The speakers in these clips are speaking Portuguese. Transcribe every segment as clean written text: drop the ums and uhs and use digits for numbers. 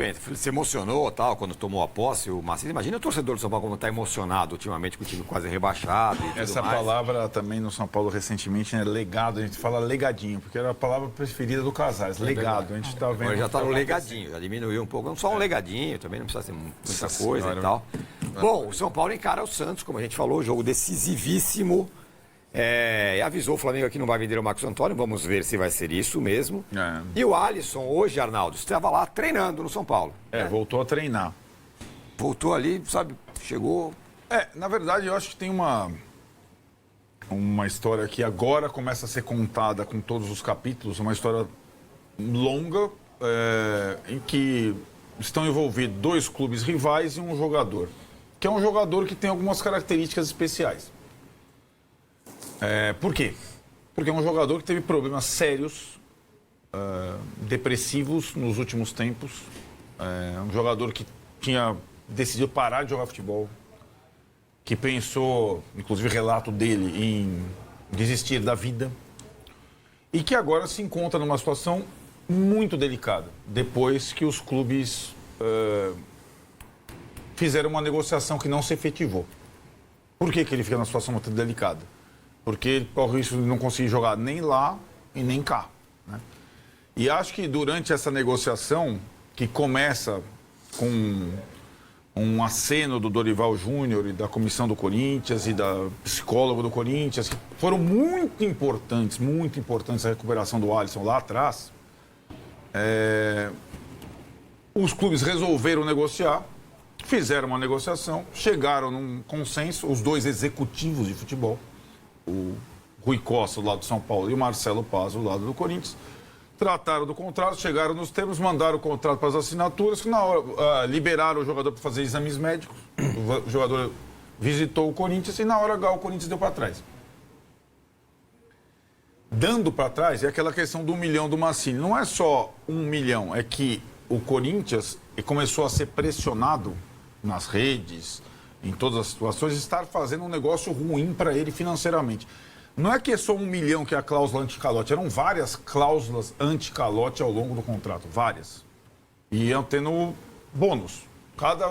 Bem, ele se emocionou tal, quando tomou a posse, o Maciel. Imagina o torcedor do São Paulo como está emocionado ultimamente com o time quase rebaixado e tudo Essa mais. palavra também no São Paulo recentemente é legado, a gente fala legadinho, porque era a palavra preferida do Casares, legado. A gente está vendo. Agora já está no legadinho, já diminuiu um pouco. Não só um legadinho, também não precisa ser muita coisa senhora. e tal. Bom, o São Paulo encara o Santos, como a gente falou, jogo decisivíssimo. E avisou o Flamengo que não vai vender o Marcos Antônio, vamos ver se vai ser isso mesmo. E o Alisson, hoje, Arnaldo, estava lá treinando no São Paulo. Voltou a treinar. Voltou ali, sabe, chegou... Na verdade, eu acho que tem uma história que agora começa a ser contada com todos os capítulos, uma história longa, em que estão envolvidos 2 clubes rivais e um jogador, que é um jogador que tem algumas características especiais. Por quê? Porque é um jogador que teve problemas sérios, depressivos nos últimos tempos. Um jogador que decidiu parar de jogar futebol, que pensou, inclusive relato dele, em desistir da vida. E que agora se encontra numa situação muito delicada, depois que os clubes fizeram uma negociação que não se efetivou. Por que ele fica numa situação muito delicada? Porque ele corre o risco de não conseguir jogar nem lá e nem cá, né? E acho que durante essa negociação, que começa com um aceno do Dorival Júnior e da comissão do Corinthians e da psicóloga do Corinthians, que foram muito importantes a recuperação do Alisson lá atrás, os clubes resolveram negociar, fizeram uma negociação, chegaram num consenso, os 2 executivos de futebol, o Rui Costa do lado do São Paulo e o Marcelo Paz do lado do Corinthians, trataram do contrato, chegaram nos termos, mandaram o contrato para as assinaturas, que na hora liberaram o jogador para fazer exames médicos, o jogador visitou o Corinthians e na hora H o Corinthians deu para trás. Dando para trás é aquela questão do 1 milhão do Mancini. Não é só 1 milhão, é que o Corinthians começou a ser pressionado nas redes, em todas as situações, estar fazendo um negócio ruim para ele financeiramente. Não é que é só 1 milhão que é a cláusula anti-calote, eram várias cláusulas anti-calote ao longo do contrato, várias. E iam tendo bônus. Cada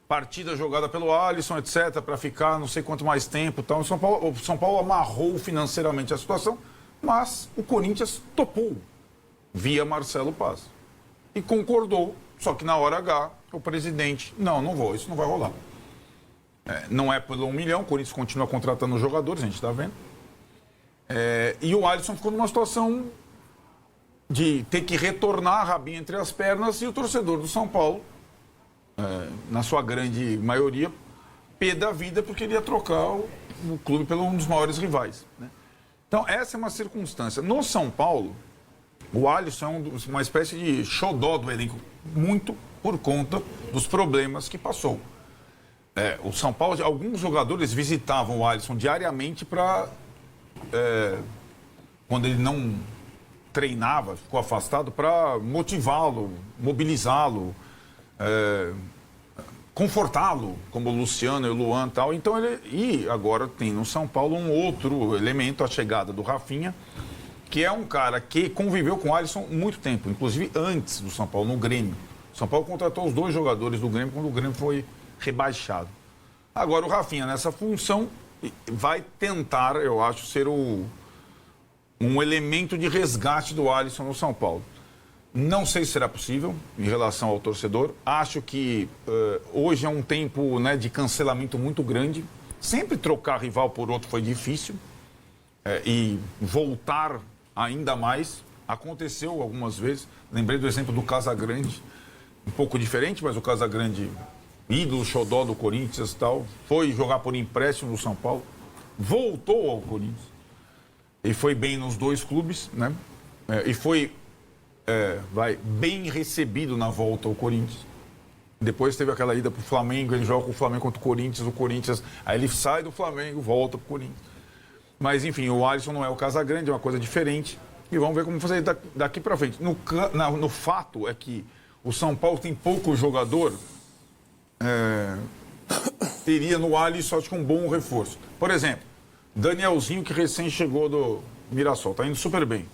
partida jogada pelo Alisson, etc., para ficar não sei quanto mais tempo. Então, o São Paulo amarrou financeiramente a situação, mas o Corinthians topou, via Marcelo Paz. E concordou, só que na hora H, o presidente, não vou, isso não vai rolar. Não é pelo 1 milhão, o Corinthians continua contratando os jogadores, a gente está vendo. E o Alisson ficou numa situação de ter que retornar a rabinha entre as pernas e o torcedor do São Paulo, na sua grande maioria, pé da vida, porque ele ia trocar o clube pelo um dos maiores rivais, né? Então, essa é uma circunstância. No São Paulo, o Alisson é uma espécie de xodó do elenco, muito por conta dos problemas que passou. O São Paulo, alguns jogadores visitavam o Alisson diariamente para, quando ele não treinava, ficou afastado, para motivá-lo, mobilizá-lo, confortá-lo, como o Luciano e o Luan e tal. Então e agora tem no São Paulo um outro elemento, a chegada do Rafinha, que é um cara que conviveu com o Alisson muito tempo, inclusive antes do São Paulo, no Grêmio. O São Paulo contratou os 2 jogadores do Grêmio quando o Grêmio foi rebaixado. Agora o Rafinha, nessa função, vai tentar, eu acho, ser um elemento de resgate do Alisson no São Paulo. Não sei se será possível em relação ao torcedor. Acho que hoje é um tempo, né, de cancelamento muito grande. Sempre trocar rival por outro foi difícil. E voltar ainda mais. Aconteceu algumas vezes. Lembrei do exemplo do Casagrande. Um pouco diferente, mas o Casagrande, ídolo xodó do Corinthians e tal, foi jogar por empréstimo no São Paulo. Voltou ao Corinthians. E foi bem nos 2 clubes, né? E foi bem recebido na volta ao Corinthians. Depois teve aquela ida para o Flamengo, ele joga com o Flamengo contra o Corinthians, aí ele sai do Flamengo, volta para o Corinthians. Mas, enfim, o Alisson não é o Casagrande, é uma coisa diferente. E vamos ver como fazer daqui para frente. No fato é que o São Paulo tem pouco jogador, teria no Alisson, acho que um bom reforço. Por exemplo, Danielzinho, que recém chegou do Mirassol, está indo super bem.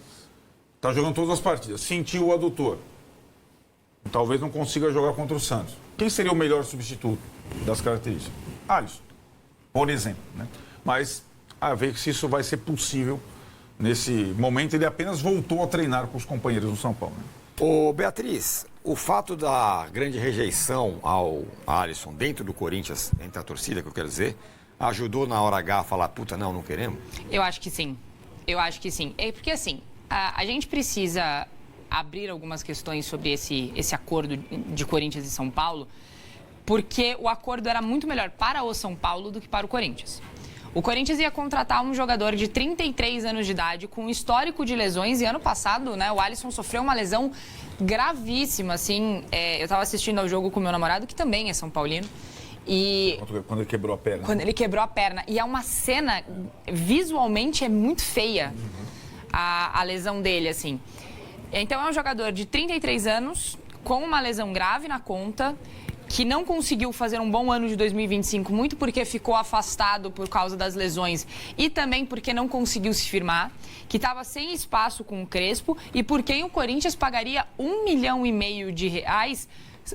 Está jogando todas as partidas. Sentiu o adutor. talvez não consiga jogar contra o Santos. Quem seria o melhor substituto das características? Alisson, por exemplo, né? Mas a ver se isso vai ser possível nesse momento. Ele apenas voltou a treinar com os companheiros do São Paulo, né? Ô, Beatriz, o fato da grande rejeição ao Alisson dentro do Corinthians, entre a torcida, que eu quero dizer, ajudou na hora H a falar, puta, não queremos? Eu acho que sim. É porque, assim, a gente precisa abrir algumas questões sobre esse acordo de Corinthians e São Paulo, porque o acordo era muito melhor para o São Paulo do que para o Corinthians. O Corinthians ia contratar um jogador de 33 anos de idade com histórico de lesões e ano passado, né, o Alisson sofreu uma lesão gravíssima, assim. Eu estava assistindo ao jogo com meu namorado, que também é São Paulino. E quando ele quebrou a perna. Quando ele quebrou a perna. E é uma cena, visualmente, é muito feia a lesão dele, assim. Então, é um jogador de 33 anos, com uma lesão grave na conta, que não conseguiu fazer um bom ano de 2025, muito porque ficou afastado por causa das lesões e também porque não conseguiu se firmar, que estava sem espaço com o Crespo e por quem o Corinthians pagaria R$1,5 milhão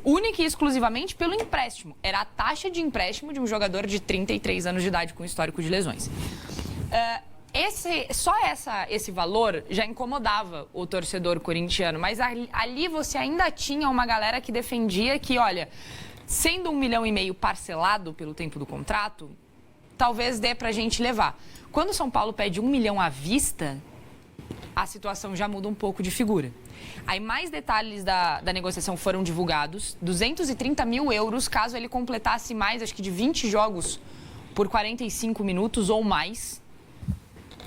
única e exclusivamente pelo empréstimo. Era a taxa de empréstimo de um jogador de 33 anos de idade com histórico de lesões. Esse valor já incomodava o torcedor corintiano, mas ali você ainda tinha uma galera que defendia que, olha, sendo R$1,5 milhão parcelado pelo tempo do contrato, talvez dê pra gente levar. Quando o São Paulo pede R$1 milhão à vista, a situação já muda um pouco de figura. Aí mais detalhes da negociação foram divulgados, 230 mil euros caso ele completasse mais, acho que de 20 jogos por 45 minutos ou mais.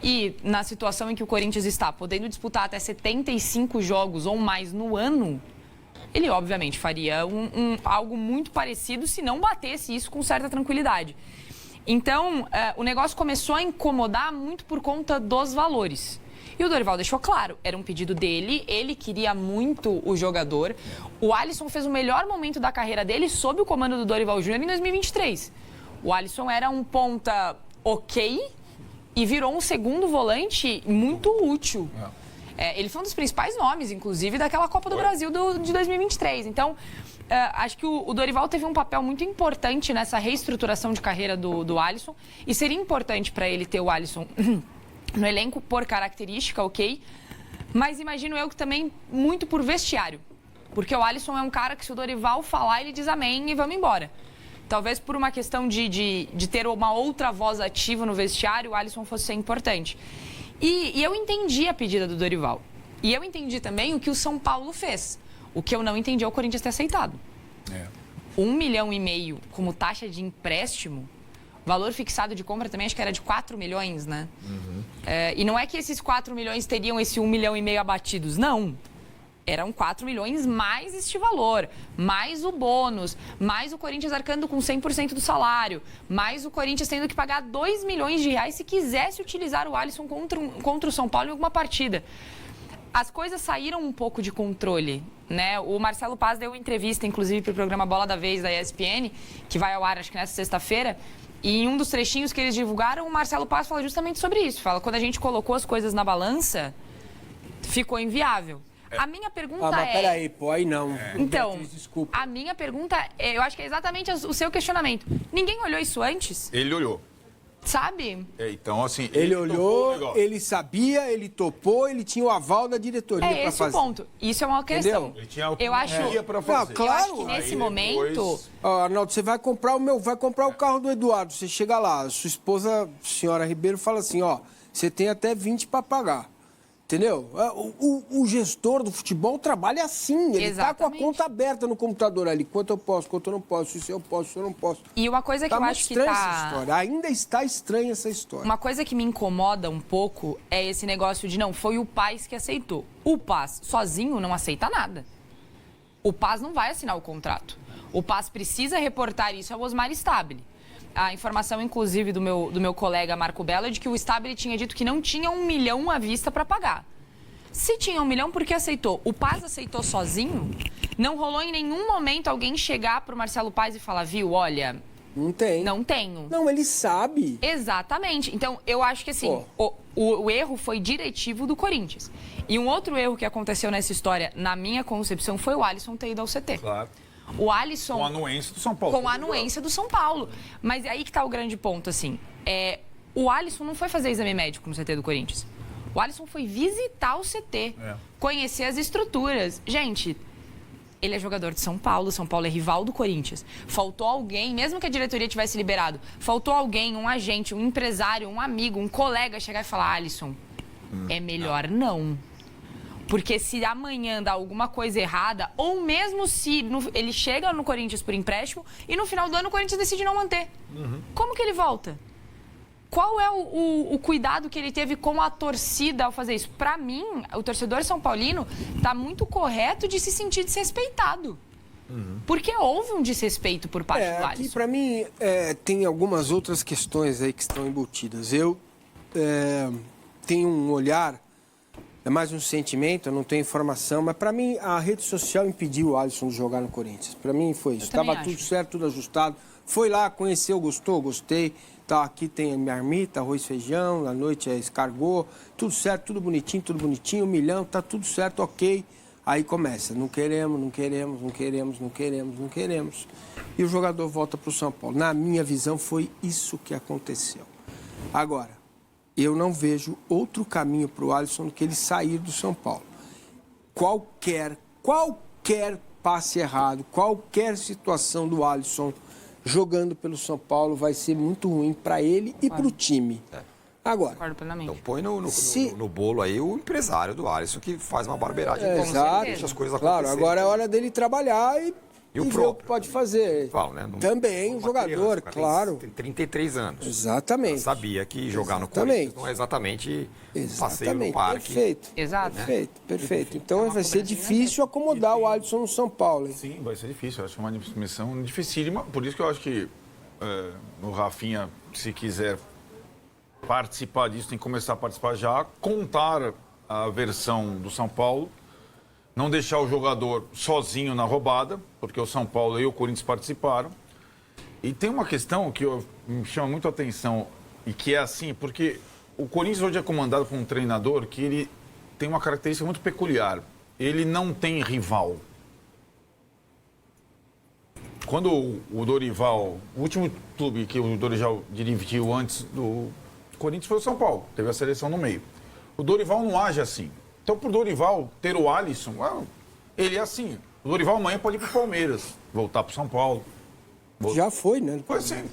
E na situação em que o Corinthians está podendo disputar até 75 jogos ou mais no ano, ele obviamente faria algo muito parecido se não batesse isso com certa tranquilidade. Então, o negócio começou a incomodar muito por conta dos valores. E o Dorival deixou claro, era um pedido dele, ele queria muito o jogador. O Alisson fez o melhor momento da carreira dele sob o comando do Dorival Júnior em 2023. O Alisson era um ponta ok e virou um segundo volante muito útil. Ele foi um dos principais nomes, inclusive, daquela Copa do Brasil de 2023. Então, acho que o Dorival teve um papel muito importante nessa reestruturação de carreira do Alisson. E seria importante para ele ter o Alisson no elenco por característica, ok? Mas imagino eu que também muito por vestiário. Porque o Alisson é um cara que se o Dorival falar, ele diz amém e vamos embora. Talvez por uma questão de ter uma outra voz ativa no vestiário, o Alisson fosse ser importante. E eu entendi a pedida do Dorival. E eu entendi também o que o São Paulo fez. O que eu não entendi é o Corinthians ter aceitado. R$1,5 milhão como taxa de empréstimo, valor fixado de compra também acho que era de 4 milhões, né? E não é que esses 4 milhões teriam esse R$1,5 milhão abatidos, não. Eram 4 milhões mais este valor, mais o bônus, mais o Corinthians arcando com 100% do salário, mais o Corinthians tendo que pagar R$2 milhões se quisesse utilizar o Alisson contra o São Paulo em alguma partida. As coisas saíram um pouco de controle, né? O Marcelo Paz deu entrevista, inclusive, para o programa Bola da Vez da ESPN, que vai ao ar, acho que nessa sexta-feira, e em um dos trechinhos que eles divulgaram, o Marcelo Paz fala justamente sobre isso. Fala, quando a gente colocou as coisas na balança, ficou inviável. A minha pergunta mas peraí, pô, aí não. Então, Beatriz, desculpa. a minha pergunta, eu acho que é exatamente o seu questionamento. Ninguém olhou isso antes? Ele olhou. Sabe? Então, assim... Ele olhou, ele sabia, ele topou, ele tinha o aval da diretoria para fazer. É esse o ponto. Isso é uma questão. Entendeu? Ele tinha Eu acho... para fazer. Claro. Eu acho que nesse momento... Arnaldo, você vai comprar o carro do Eduardo. Você chega lá, sua esposa, senhora Ribeiro, fala assim, ó, você tem até 20 para pagar. Entendeu? O gestor do futebol trabalha assim. Ele está com a conta aberta no computador ali. Quanto eu posso, quanto eu não posso, isso eu posso, isso eu não posso. E uma coisa que eu acho que essa história. Ainda está estranha essa história. Uma coisa que me incomoda um pouco é esse negócio de não, foi o Paz que aceitou. O Paz sozinho não aceita nada. O Paz não vai assinar o contrato. O Paz precisa reportar isso ao Osmar Stabile. A informação, inclusive, do meu colega Marco Belo é de que o Stabile tinha dito que não tinha R$1 milhão à vista para pagar. Se tinha R$1 milhão, por que aceitou? O Paz aceitou sozinho? Não rolou em nenhum momento alguém chegar para o Marcelo Paz e falar, viu, olha, Não tem. Não tenho. Não, ele sabe. Exatamente. Então, eu acho que assim, o erro foi diretivo do Corinthians. E um outro erro que aconteceu nessa história, na minha concepção, foi o Alisson ter ido ao CT. Claro. O Alisson... Com a anuência do São Paulo. Com a anuência do São Paulo. Mas é aí que tá o grande ponto, assim. O Alisson não foi fazer exame médico no CT do Corinthians. O Alisson foi visitar o CT, conhecer as estruturas. Gente, ele é jogador de São Paulo é rival do Corinthians. Faltou alguém, mesmo que a diretoria tivesse liberado, faltou alguém, um agente, um empresário, um amigo, um colega chegar e falar: Alisson, é melhor não. Porque se amanhã dá alguma coisa errada, ou mesmo se ele chega no Corinthians por empréstimo e no final do ano o Corinthians decide não manter. Como que ele volta? Qual é o cuidado que ele teve com a torcida ao fazer isso? Para mim, o torcedor são paulino está muito correto de se sentir desrespeitado. Porque houve um desrespeito por parte do Alisson. Aqui, para mim, tem algumas outras questões aí que estão embutidas. Eu tenho um olhar, é mais um sentimento, eu não tenho informação, mas para mim a rede social impediu o Alisson de jogar no Corinthians. Para mim foi isso. Estava tudo certo, tudo ajustado. Foi lá, conheceu, gostou, gostei. Tá, aqui tem marmita, arroz, feijão, à noite é escargot, tudo certo, tudo bonitinho, 1 milhão, tá tudo certo, ok. Aí começa, não queremos. E o jogador volta para o São Paulo. Na minha visão, foi isso que aconteceu. Agora, eu não vejo outro caminho para o Alisson do que ele sair do São Paulo. Qualquer passe errado, qualquer situação do Alisson jogando pelo São Paulo vai ser muito ruim para ele e para o time. Agora, então põe no bolo aí o empresário do Alisson que faz uma barbeiragem. Exato. Deixa as coisas claro, acontecerem. agora é hora dele trabalhar e o ver o que pode fazer. Né? Também o jogador, claro. Tem 33 anos. Exatamente. Eu sabia que jogar no Corinthians não é exatamente passeio no parque. Perfeito. Exato. Perfeito. Então vai ser difícil acomodar o Alisson no São Paulo. Hein? Sim, vai ser difícil. Eu acho que é uma missão dificílima. Por isso que eu acho que o Rafinha, se quiser participar disso, tem que começar a participar já, contar a versão do São Paulo, não deixar o jogador sozinho na roubada, porque o São Paulo e o Corinthians participaram. E tem uma questão que me chama muito a atenção, e que é assim, porque o Corinthians hoje é comandado por um treinador que ele tem uma característica muito peculiar. Ele não tem rival. Quando o Dorival, o último clube que o Dorival dirigiu antes do Corinthians foi o São Paulo, teve a seleção no meio. O Dorival não age assim. Então, por Dorival ter o Alisson, ele é assim. O Dorival amanhã pode ir para o Palmeiras, voltar para o São Paulo. Já foi, né? Foi sim.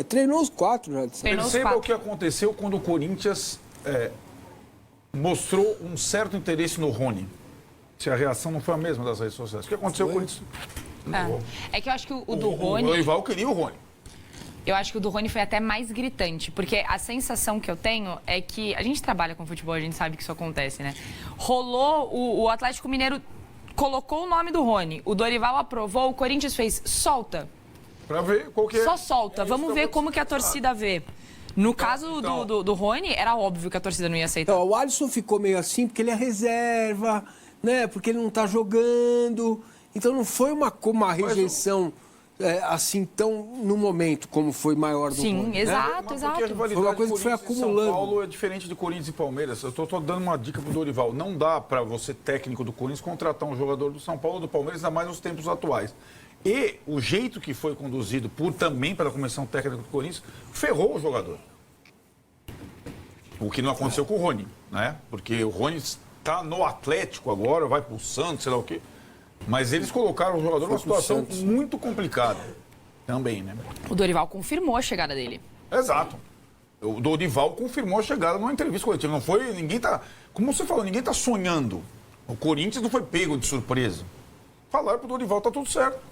Treinou os 4 já. Perceba o que aconteceu quando o Corinthians mostrou um certo interesse no Rony. Se a reação não foi a mesma das redes sociais. O que aconteceu com o Corinthians? É que eu acho que o do Rony... O Dorival queria o Rony. Eu acho que o do Rony foi até mais gritante, porque a sensação que eu tenho é que... A gente trabalha com futebol, a gente sabe que isso acontece, né? Rolou, o Atlético Mineiro colocou o nome do Rony, o Dorival aprovou, o Corinthians fez, solta. Pra ver qual que é. Só solta, vamos ver como que a torcida vê. No caso do Rony, era óbvio que a torcida não ia aceitar. Então, o Alisson ficou meio assim porque ele é reserva, né? Porque ele não tá jogando. Então não foi uma rejeição... assim, tão no momento, como foi maior do Rony. Sim, exato. Foi uma coisa que foi acumulando. São Paulo é diferente de Corinthians e Palmeiras. Eu tô dando uma dica pro Dorival. Não dá para você, técnico do Corinthians, contratar um jogador do São Paulo ou do Palmeiras, ainda mais nos tempos atuais. E o jeito que foi conduzido também pela comissão técnica do Corinthians, ferrou o jogador. O que não aconteceu com o Rony, né? Porque o Rony está no Atlético agora, vai pro Santos, sei lá o quê. Mas eles colocaram o jogador numa situação muito complicada também, né? O Dorival confirmou a chegada dele. Exato. O Dorival confirmou a chegada numa entrevista coletiva. Não foi, ninguém tá, como você falou, ninguém tá sonhando. O Corinthians não foi pego de surpresa. Falaram pro Dorival, tá tudo certo.